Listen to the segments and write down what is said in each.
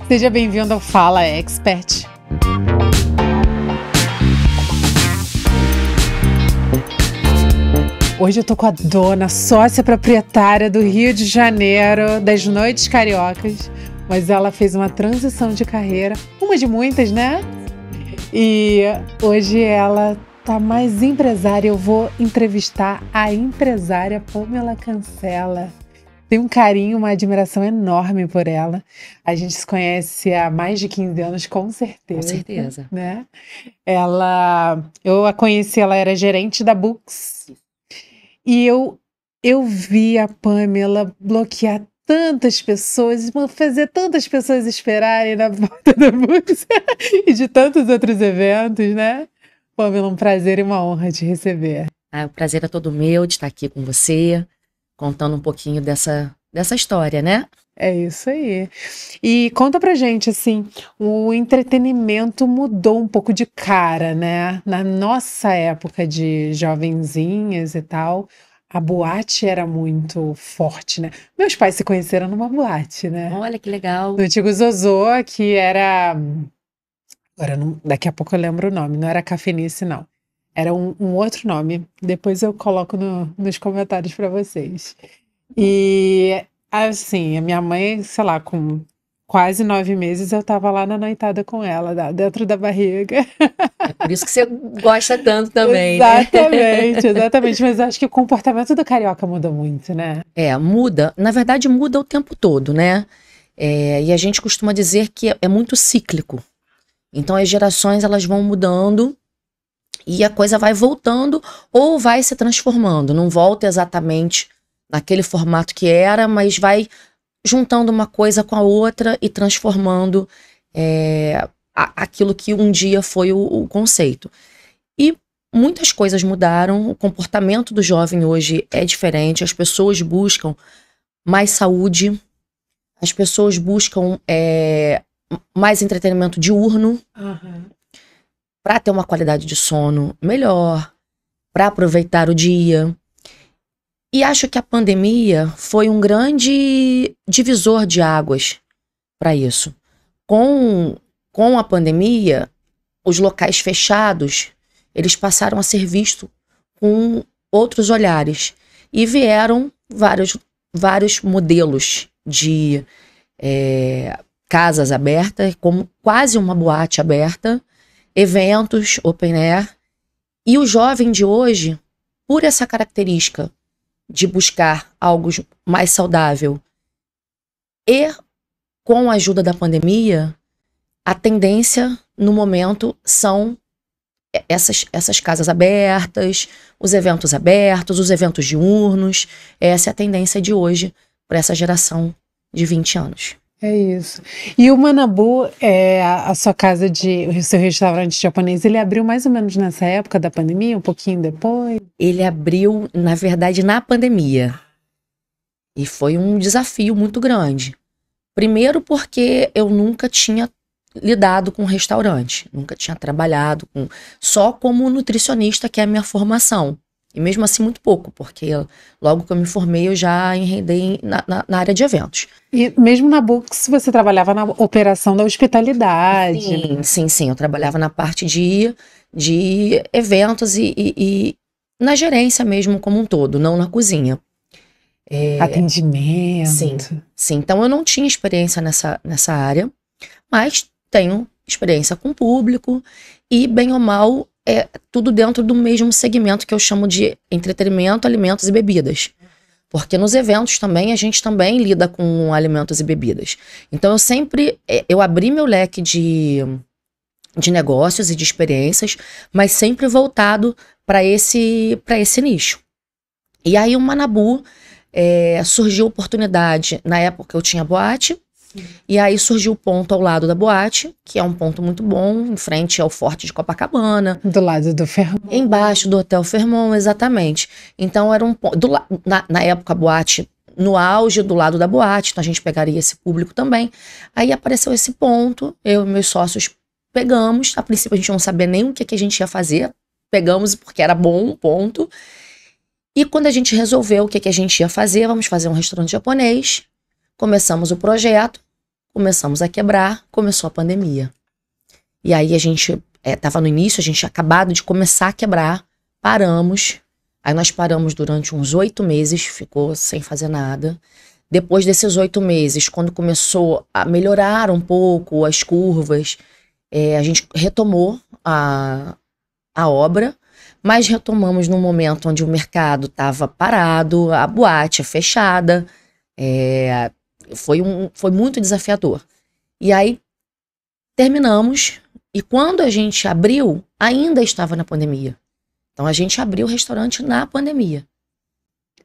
Seja bem-vindo ao Fala Expert. Hoje eu tô com a dona, sócia proprietária do Rio de Janeiro, das Noites Cariocas, mas ela fez uma transição de carreira, uma de muitas, né? E hoje ela tá mais empresária. Eu vou entrevistar a empresária Pamela Cancela. Tenho um carinho, uma admiração enorme por ela. A gente se conhece há mais de 15 anos, com certeza. Com certeza. Né? Eu a conheci, ela era gerente da Books. E eu vi a Pamela bloquear tantas pessoas, fazer tantas pessoas esperarem na porta da Books e de tantos outros eventos, né? Pamela, um prazer e uma honra te receber. O prazer é todo meu de estar aqui com você, contando um pouquinho dessa história, né? É isso aí. E conta pra gente, assim, o entretenimento mudou um pouco de cara, né? Na nossa época de jovenzinhas e tal, a boate era muito forte, né? Meus pais se conheceram numa boate, né? Olha que legal. No antigo Zozô, que era... Agora, daqui a pouco eu lembro o nome, não era Cafenice, não. Era um outro nome. Depois eu coloco nos comentários pra vocês. E... assim, a minha mãe, sei lá, com quase 9 meses, eu tava lá na noitada com ela, dentro da barriga. É por isso que você gosta tanto também, Exatamente, né? Exatamente. Mas eu acho que o comportamento do carioca muda muito, né? Muda. Na verdade, muda o tempo todo, né? E a gente costuma dizer que é muito cíclico. Então, as gerações, elas vão mudando e a coisa vai voltando ou vai se transformando. Não volta exatamente naquele formato que era, mas vai juntando uma coisa com a outra e transformando aquilo que um dia foi o conceito. E muitas coisas mudaram, o comportamento do jovem hoje é diferente, as pessoas buscam mais saúde, as pessoas buscam mais entretenimento diurno, para ter uma qualidade de sono melhor, para aproveitar o dia. E acho que a pandemia foi um grande divisor de águas para isso. Com a pandemia, os locais fechados, eles passaram a ser vistos com outros olhares. E vieram vários modelos de casas abertas, como quase uma boate aberta, eventos, open air. E o jovem de hoje, por essa característica de buscar algo mais saudável e com a ajuda da pandemia, a tendência no momento são essas casas abertas, os eventos diurnos. Essa é a tendência de hoje para essa geração de 20 anos. É isso. E o Manabu, a sua casa o seu restaurante japonês, ele abriu mais ou menos nessa época da pandemia, um pouquinho depois? Ele abriu, na verdade, na pandemia. E foi um desafio muito grande. Primeiro porque eu nunca tinha lidado com restaurante, nunca tinha trabalhado só como nutricionista, que é a minha formação. E mesmo assim muito pouco, porque logo que eu me formei eu já enredei na área de eventos. E mesmo na Books você trabalhava na operação da hospitalidade? Sim. Eu trabalhava na parte de eventos e na gerência mesmo como um todo, não na cozinha. Atendimento. Sim. Então eu não tinha experiência nessa área, mas tenho experiência com o público e, bem ou mal, tudo dentro do mesmo segmento que eu chamo de entretenimento, alimentos e bebidas. Porque nos eventos também, a gente também lida com alimentos e bebidas. Então eu abri meu leque de negócios e de experiências, mas sempre voltado para esse nicho. E aí o Manabu, surgiu a oportunidade, na época eu tinha boate, e aí surgiu o ponto ao lado da boate, que é um ponto muito bom, em frente ao Forte de Copacabana. Do lado do Fermont. Embaixo do Hotel Fermont, exatamente. Então era um ponto, na época a boate, no auge do lado da boate, então a gente pegaria esse público também. Aí apareceu esse ponto, eu e meus sócios pegamos, a princípio a gente não sabia nem o que a gente ia fazer, pegamos porque era bom o ponto. E quando a gente resolveu o que a gente ia fazer, vamos fazer um restaurante japonês, começamos o projeto começamos a quebrar, começou a pandemia. E aí a gente tava no início, a gente tinha acabado de começar a quebrar, paramos. Aí nós paramos durante uns 8 meses, ficou sem fazer nada. Depois desses 8 meses, quando começou a melhorar um pouco as curvas, a gente retomou a obra, mas retomamos num momento onde o mercado estava parado, a boate fechada, foi muito desafiador. E aí terminamos, e quando a gente abriu, ainda estava na pandemia. Então a gente abriu o restaurante na pandemia.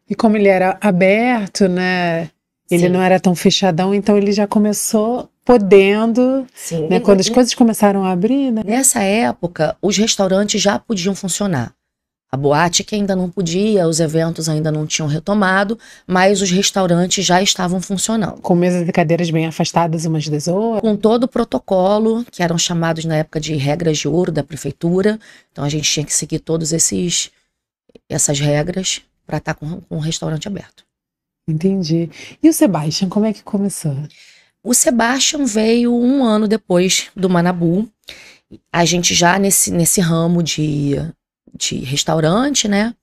E como ele era aberto, né? Ele Sim. não era tão fechadão, então ele já começou podendo, Sim. né? Quando as coisas começaram a abrir, né? Nessa época, os restaurantes já podiam funcionar. A boate que ainda não podia, os eventos ainda não tinham retomado, mas os restaurantes já estavam funcionando. Com mesas e cadeiras bem afastadas umas das outras. Com todo o protocolo, que eram chamados na época de regras de ouro da prefeitura. Então a gente tinha que seguir todas essas regras para estar com o restaurante aberto. Entendi. E o Sebastian, como é que começou? O Sebastian veio 1 ano depois do Manabu. A gente já nesse ramo de restaurante, né?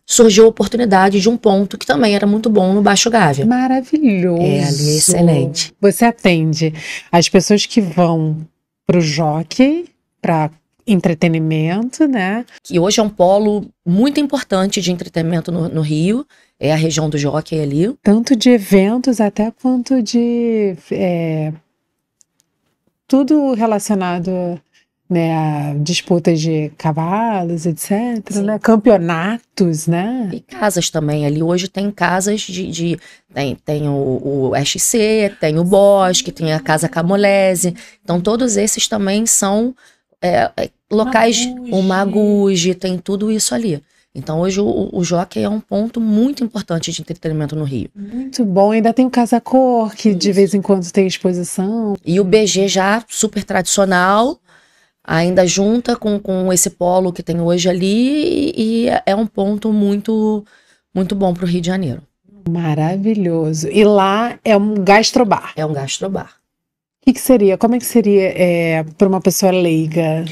Surgiu a oportunidade de um ponto que também era muito bom no Baixo Gávea. Maravilhoso. Ali é excelente. Você atende as pessoas que vão pro jockey, para entretenimento, né? Que hoje é um polo muito importante de entretenimento no Rio. É a região do jockey ali. Tanto de eventos até quanto de tudo relacionado, né, a disputas de cavalos, etc, Sim. né? Campeonatos, né? E casas também. Ali hoje tem casas tem o SC, tem o Bosque, tem a Casa Camolese. Então todos esses também são locais, o Maguge, tem tudo isso ali. Então hoje o jockey é um ponto muito importante de entretenimento no Rio. Muito bom. Ainda tem o Casa Cor, que de vez em quando tem exposição. E o BG já super tradicional, ainda junta com esse polo que tem hoje ali, e é um ponto muito, muito bom para o Rio de Janeiro. Maravilhoso. E lá é um gastrobar. É um gastrobar. O que seria? Como é que seria para uma pessoa leiga?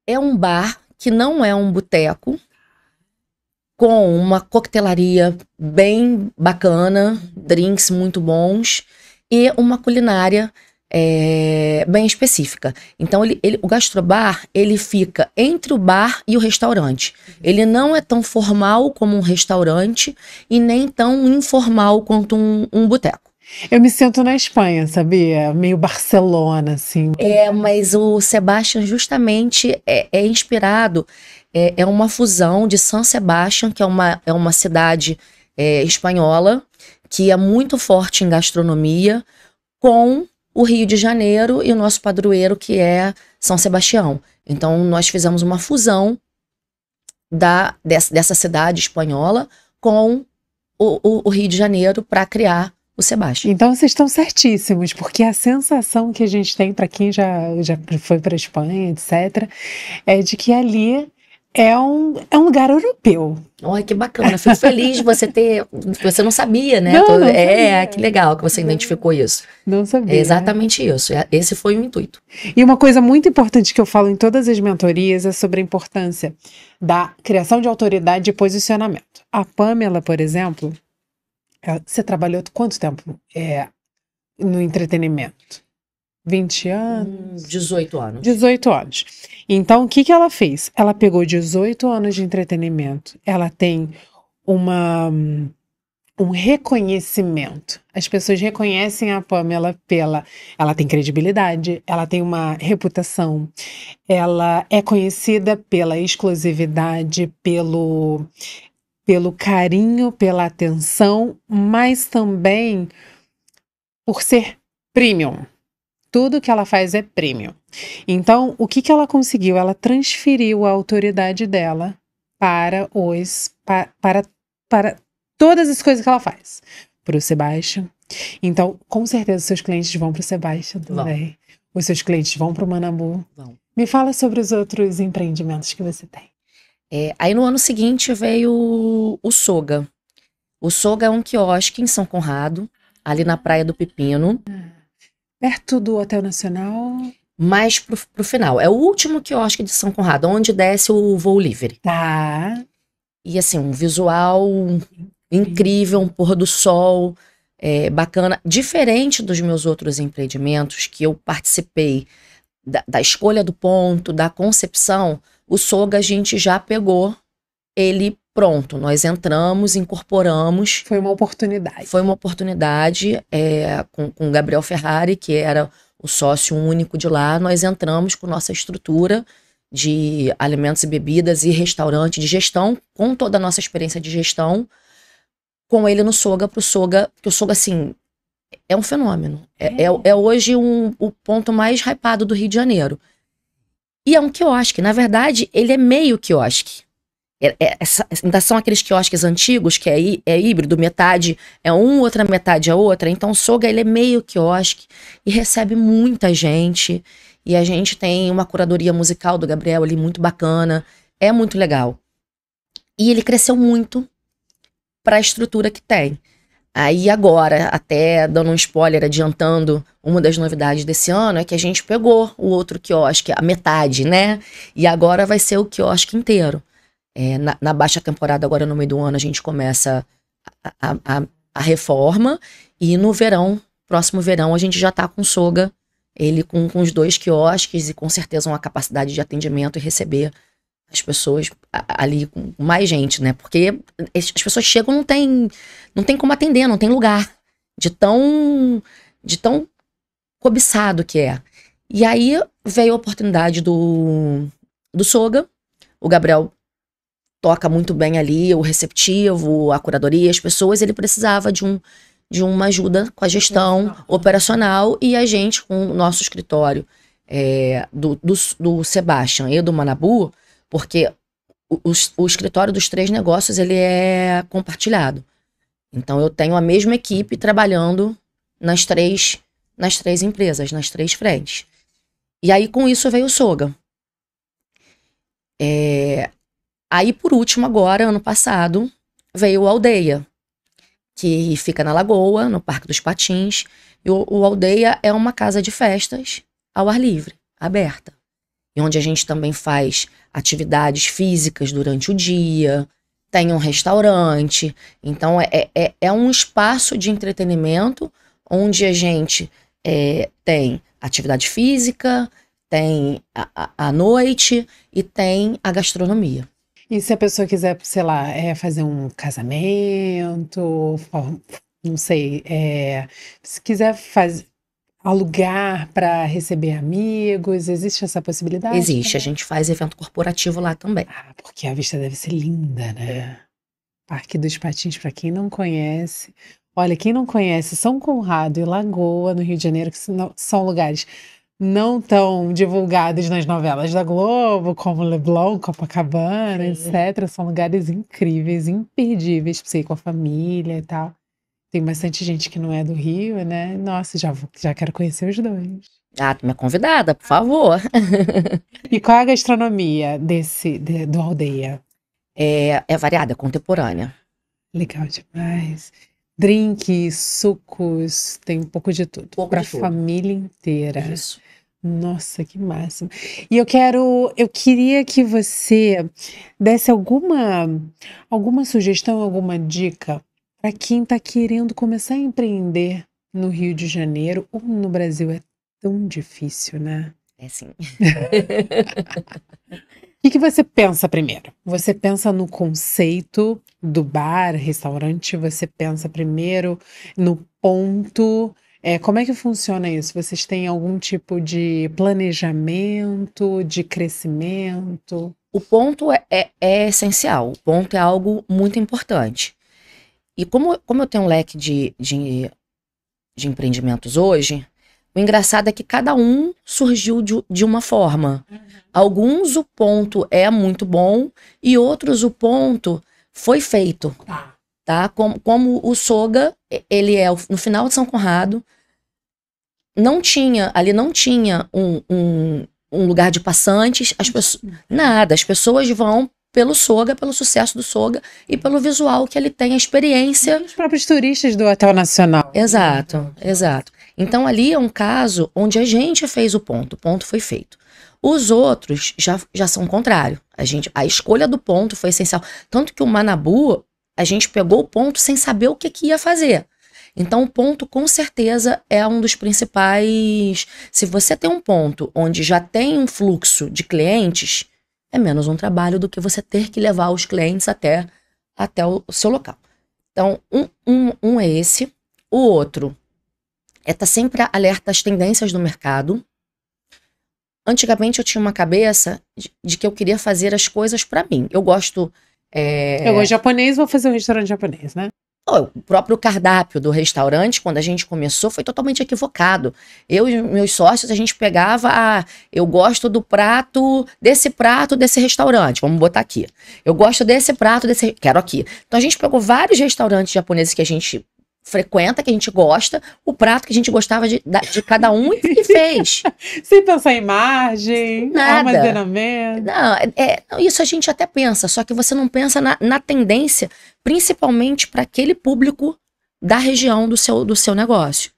É um bar que não é um boteco, com uma coquetelaria bem bacana, drinks muito bons e uma culinária bem específica. Então o gastrobar, ele fica entre o bar e o restaurante. Ele não é tão formal como um restaurante e nem tão informal quanto um boteco. Eu me sinto na Espanha, sabia? Meio Barcelona, assim. Mas o Sebastian justamente é inspirado, é uma fusão de San Sebastián, que é uma cidade espanhola, que é muito forte em gastronomia, com o Rio de Janeiro e o nosso padroeiro, que é São Sebastião. Então nós fizemos uma fusão dessa cidade espanhola com o Rio de Janeiro para criar o Sebastian. Então vocês estão certíssimos, porque a sensação que a gente tem, para quem já foi para a Espanha, etc., é de que ali é um lugar europeu. Olha, que bacana. Fico feliz de você ter... Você não sabia, né? Não sabia. Que legal que você identificou isso. Não sabia. É exatamente isso. Esse foi o intuito. E uma coisa muito importante que eu falo em todas as mentorias é sobre a importância da criação de autoridade e posicionamento. A Pamela, por exemplo, você trabalhou quanto tempo no entretenimento? 20 anos? 18 anos. 18 anos. Então, o que ela fez? Ela pegou 18 anos de entretenimento. Ela tem um reconhecimento. As pessoas reconhecem a Pamela ela tem credibilidade, ela tem uma reputação, ela é conhecida pela exclusividade, pelo carinho, pela atenção, mas também por ser premium. Tudo que ela faz é premium. Então, o que ela conseguiu? Ela transferiu a autoridade dela para todas as coisas que ela faz. Para o Sebastian. Então, com certeza, seus clientes vão para o Sebastian também. Os seus clientes vão para o Manabu. Vão. Me fala sobre os outros empreendimentos que você tem. Aí no ano seguinte veio o Soga. O Soga é um quiosque em São Conrado, ali na Praia do Pepino. Perto do Hotel Nacional. Mais pro final. É o último quiosque de São Conrado, onde desce o voo livre. Tá. E assim, um visual incrível, um pôr do sol bacana. Diferente dos meus outros empreendimentos, que eu participei da escolha do ponto, da concepção, o Soga a gente já pegou ele pronto. Nós entramos, incorporamos. Foi uma oportunidade. Foi uma oportunidade com o Gabriel Ferrari, que era o sócio único de lá. Nós entramos com nossa estrutura de alimentos e bebidas e restaurante de gestão, com toda a nossa experiência de gestão, com ele no Soga, pro Soga, porque o Soga, assim, é um fenômeno. É hoje o ponto mais hypado do Rio de Janeiro. E é um quiosque. Na verdade, ele é meio quiosque. Ainda são aqueles quiosques antigos, que é híbrido, metade é um, outra metade é outra. Então o Soga, ele é meio quiosque e recebe muita gente. E a gente tem uma curadoria musical do Gabriel ali muito bacana. É muito legal. E ele cresceu muito para a estrutura que tem. Aí agora, até dando um spoiler, adiantando, uma das novidades desse ano é que a gente pegou o outro quiosque, a metade, né? E agora vai ser o quiosque inteiro. Na baixa temporada, agora no meio do ano, a gente começa a reforma. E no verão, próximo verão, a gente já tá com o Soga, ele com os 2 quiosques e com certeza uma capacidade de atendimento e receber as pessoas ali com mais gente, né? Porque as pessoas chegam, não tem como atender, não tem lugar. De tão cobiçado que é. E aí veio a oportunidade do Soga. O Gabriel toca muito bem ali, o receptivo, a curadoria, as pessoas. Ele precisava de uma ajuda com a gestão operacional, e a gente, com o nosso escritório do Sebastian e do Manabu, porque o escritório dos 3 negócios, ele é compartilhado. Então eu tenho a mesma equipe trabalhando nas três empresas, nas 3 frentes. E aí com isso veio o Soga. Aí por último agora, ano passado, veio o Aldeia, que fica na Lagoa, no Parque dos Patins. E o Aldeia é uma casa de festas ao ar livre, aberta. E onde a gente também faz atividades físicas durante o dia, tem um restaurante. Então é um espaço de entretenimento onde a gente tem atividade física, tem a noite e tem a gastronomia. E se a pessoa quiser, sei lá, fazer um casamento, não sei, se quiser alugar para receber amigos, existe essa possibilidade? Existe, a gente faz evento corporativo lá também. Porque a vista deve ser linda, né? Parque dos Patins, para quem não conhece. Olha, quem não conhece São Conrado e Lagoa, no Rio de Janeiro, que são lugares não tão divulgados nas novelas da Globo, como Leblon, Copacabana, etc. São lugares incríveis, imperdíveis para você ir com a família e tal. Tem bastante gente que não é do Rio, né? Nossa, já quero conhecer os 2. Tu me é convidada, por favor. E qual é a gastronomia do Aldeia? É variada, é contemporânea. Legal demais. Drinks, sucos, tem um pouco de tudo. Para a família inteira. Isso. Nossa, que máximo. E eu queria que você desse alguma sugestão, alguma dica para quem está querendo começar a empreender no Rio de Janeiro ou no Brasil. É tão difícil, né? É sim. O que você pensa primeiro? Você pensa no conceito do bar, restaurante? Você pensa primeiro no ponto? Como é que funciona isso? Vocês têm algum tipo de planejamento, de crescimento? O ponto é essencial. O ponto é algo muito importante. E como eu tenho um leque de empreendimentos hoje, o engraçado é que cada um surgiu de uma forma. Alguns o ponto é muito bom e outros o ponto foi feito. Tá? Como o Soga, ele no final de São Conrado, não tinha um lugar de passantes, as pessoas vão pelo Soga, pelo sucesso do Soga e pelo visual que ele tem, a experiência. Os próprios turistas do Hotel Nacional. Exato, exato. Então ali é um caso onde a gente fez o ponto foi feito. Os outros já são o contrário. A escolha do ponto foi essencial. Tanto que o Manabu, a gente pegou o ponto sem saber o que ia fazer. Então o ponto com certeza é um dos principais. Se você tem um ponto onde já tem um fluxo de clientes, é menos um trabalho do que você ter que levar os clientes até o seu local. Então um é esse. O outro é estar sempre alerta às tendências do mercado. Antigamente eu tinha uma cabeça de que eu queria fazer as coisas pra mim. Eu gosto... Eu gosto de japonês, vou fazer um restaurante japonês, né? O próprio cardápio do restaurante, quando a gente começou, foi totalmente equivocado. Eu e meus sócios, a gente pegava... eu gosto do prato desse restaurante. Vamos botar aqui. Eu gosto desse prato, quero aqui. Então a gente pegou vários restaurantes japoneses que a gente frequenta, que a gente gosta, o prato que a gente gostava de cada um e fez. Sem pensar em margem, Nada. armazenamento. Não, isso a gente até pensa, só que você não pensa na tendência, principalmente para aquele público da região do seu negócio.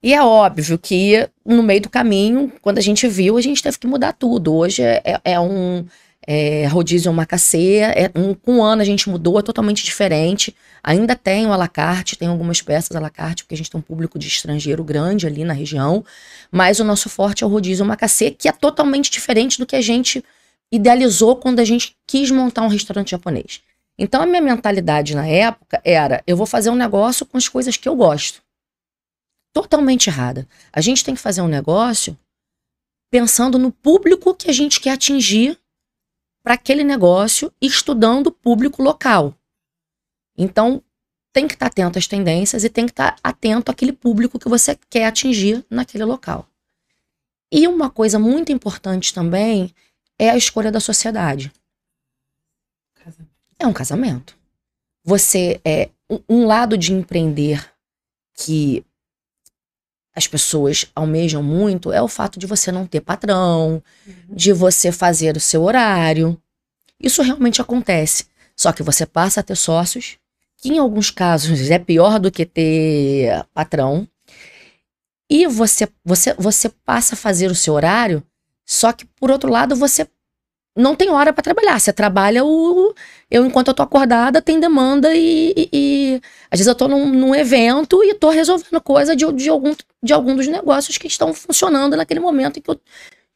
E é óbvio que no meio do caminho, quando a gente viu, a gente teve que mudar tudo. Hoje rodízio omakase, com um ano a gente mudou, é totalmente diferente. Ainda tem o à la carte, tem algumas peças à la carte, porque a gente tem um público de estrangeiro grande ali na região, mas o nosso forte é o rodízio omakase, que é totalmente diferente do que a gente idealizou quando a gente quis montar um restaurante japonês. Então a minha mentalidade na época era, eu vou fazer um negócio com as coisas que eu gosto. Totalmente errada. A gente tem que fazer um negócio pensando no público que a gente quer atingir para aquele negócio, estudando o público local. Então, tem que estar atento às tendências e tem que estar atento àquele público que você quer atingir naquele local. E uma coisa muito importante também é a escolha da sociedade. É um casamento. Você um lado de empreender que as pessoas almejam muito é o fato de você não ter patrão, de você fazer o seu horário. Isso realmente acontece. Só que você passa a ter sócios, que em alguns casos é pior do que ter patrão. E você passa a fazer o seu horário, só que por outro lado você não tem hora para trabalhar. Você trabalha enquanto eu tô acordada, tem demanda e às vezes eu tô num evento e tô resolvendo coisa de algum dos negócios que estão funcionando naquele momento em que eu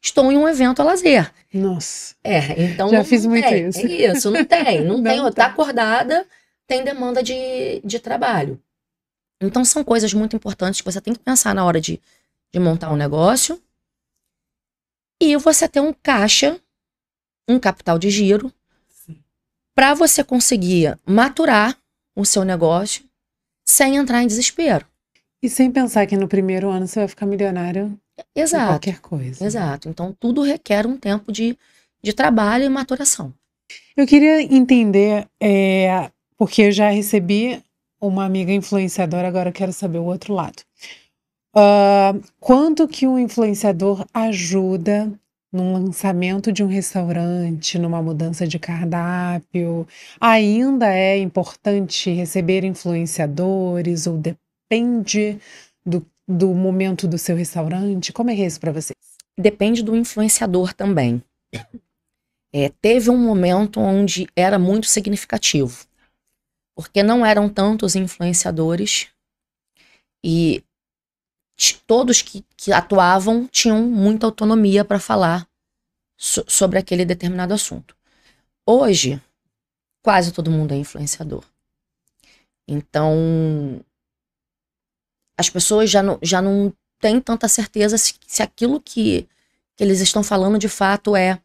estou em um evento a lazer. Nossa. Então já fiz muito isso. É isso, não tem. Tá acordada, tem demanda de trabalho. Então são coisas muito importantes que você tem que pensar na hora de montar um negócio. E você ter um caixa, um capital de giro, para você conseguir maturar o seu negócio sem entrar em desespero. E sem pensar que no primeiro ano você vai ficar milionário. Exato. Em qualquer coisa. Exato. Então tudo requer um tempo de trabalho e maturação. Eu queria entender, porque eu já recebi uma amiga influenciadora, agora eu quero saber o outro lado. Quanto que um influenciador ajuda num lançamento de um restaurante, numa mudança de cardápio? Ainda é importante receber influenciadores ou depende do momento do seu restaurante? Como é que é isso para vocês? Depende do influenciador também. Teve um momento onde era muito significativo, porque não eram tantos influenciadores e todos que atuavam tinham muita autonomia para falar sobre aquele determinado assunto. Hoje, quase todo mundo é influenciador. Então, as pessoas já não têm tanta certeza se aquilo que eles estão falando de fato é...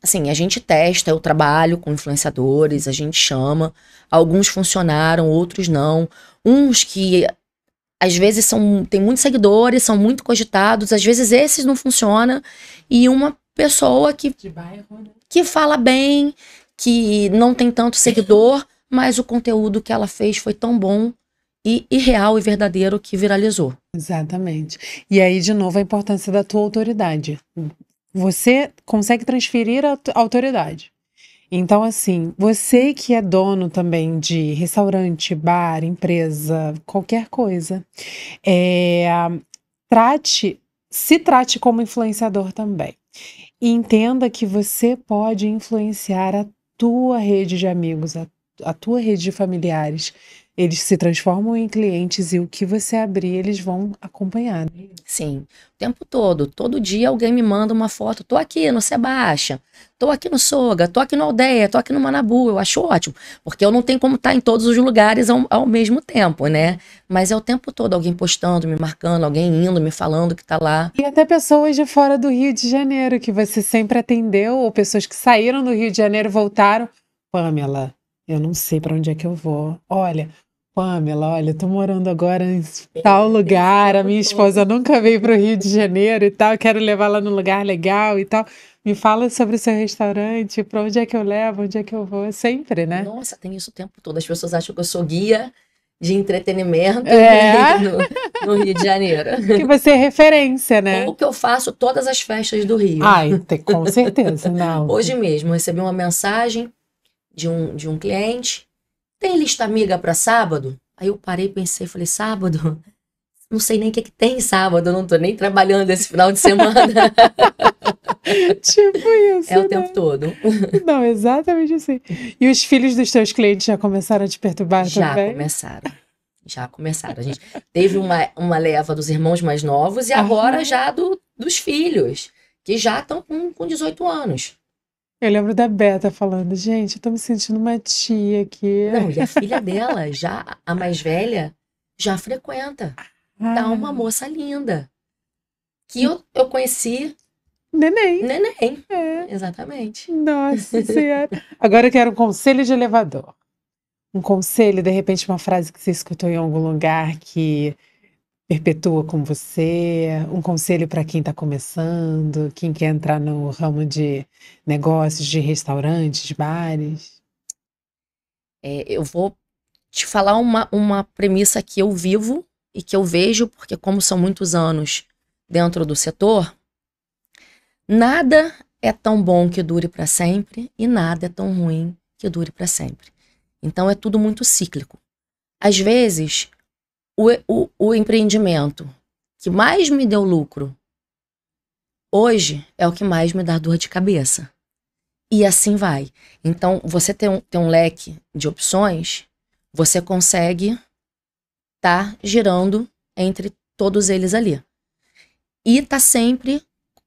Assim, a gente testa, eu trabalho com influenciadores, a gente chama, alguns funcionaram, outros não. Uns que às vezes tem muitos seguidores, são muito cogitados, às vezes esses não funcionam, e uma pessoa de bairro, né? Que fala bem, que não tem tanto seguidor, mas o conteúdo que ela fez foi tão bom e real e verdadeiro que viralizou. Exatamente. E aí, de novo, a importância da tua autoridade. você consegue transferir a autoridade. Então, assim, você que é dono também de restaurante, bar, empresa, qualquer coisa, é, se trate como influenciador também. E entenda que você pode influenciar a tua rede de amigos, a tua rede de familiares. Eles se transformam em clientes e o que você abrir, eles vão acompanhar. Sim, o tempo todo. Todo dia alguém me manda uma foto. Tô aqui no Sebastião, tô aqui no Soga, tô aqui no Aldeia, tô aqui no Manabu. Eu acho ótimo, porque eu não tenho como estar em todos os lugares ao mesmo tempo, né? Mas é o tempo todo alguém postando, me marcando, alguém indo, me falando que tá lá. E até pessoas de fora do Rio de Janeiro, que você sempre atendeu, ou pessoas que saíram do Rio de Janeiro e voltaram. Pamela, eu não sei para onde é que eu vou. Olha, Pamela, olha, eu tô morando agora em tal lugar, a minha esposa nunca veio para o Rio de Janeiro e tal, quero levá-la num lugar legal e tal. Me fala sobre o seu restaurante, para onde é que eu levo, onde é que eu vou, sempre, né? Nossa, tem isso o tempo todo. As pessoas acham que eu sou guia de entretenimento no Rio de Janeiro. Que você é referência, né? Ou que eu faço todas as festas do Rio. Ai, com certeza, não. Hoje mesmo, eu recebi uma mensagem de um cliente. Tem lista amiga para sábado? Aí eu parei, pensei, falei, sábado? Não sei nem o que tem sábado, eu não tô nem trabalhando esse final de semana. Tipo isso, É o tempo todo. Não, exatamente assim. E os filhos dos teus clientes já começaram a te perturbar também? Já começaram. A gente teve uma leva dos irmãos mais novos e agora já dos filhos, que já estão com 18 anos. Eu lembro da Beta falando, gente, eu tô me sentindo uma tia aqui. Não, e a filha dela, já a mais velha, já frequenta. Tá uma moça linda. Que eu conheci... Neném. É. Exatamente. Nossa Senhora. Agora eu quero um conselho de elevador. Um conselho, de repente, uma frase que você escutou em algum lugar que perpetua com você, um conselho para quem está começando, quem quer entrar no ramo de negócios, de restaurantes, de bares. Eu vou te falar uma premissa que eu vivo e que eu vejo, porque como são muitos anos dentro do setor, nada é tão bom que dure para sempre e nada é tão ruim que dure para sempre. Então é tudo muito cíclico. Às vezes, o empreendimento que mais me deu lucro hoje é o que mais me dá dor de cabeça. E assim vai. Então, você tem um leque de opções, você consegue estar girando entre todos eles ali. E tá sempre,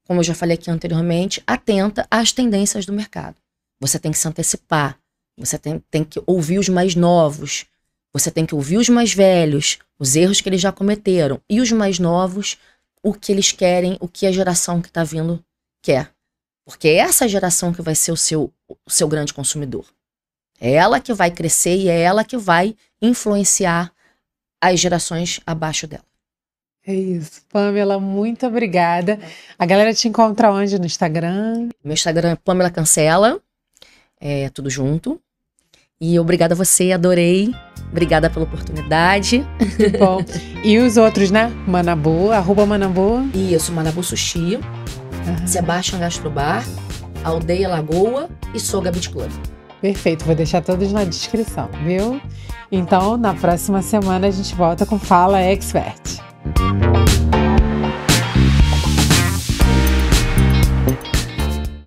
como eu já falei aqui anteriormente, atenta às tendências do mercado. Você tem que se antecipar, você tem que ouvir os mais novos, você tem que ouvir os mais velhos, os erros que eles já cometeram, e os mais novos, o que eles querem, o que a geração que está vindo quer. Porque é essa geração que vai ser o seu grande consumidor. É ela que vai crescer e é ela que vai influenciar as gerações abaixo dela. É isso. Pamela, muito obrigada. A galera te encontra onde no Instagram? Meu Instagram é Pamela Cancela, tudo junto. E obrigada a você, adorei. Obrigada pela oportunidade. Que bom. E os outros, né? Manabu, @Manabu. Isso, Manabu Sushi, Sebastião Gastrobar, Aldeia Lagoa e Soga Beach Club. Perfeito, vou deixar todos na descrição, viu? Então, na próxima semana a gente volta com Fala Expert.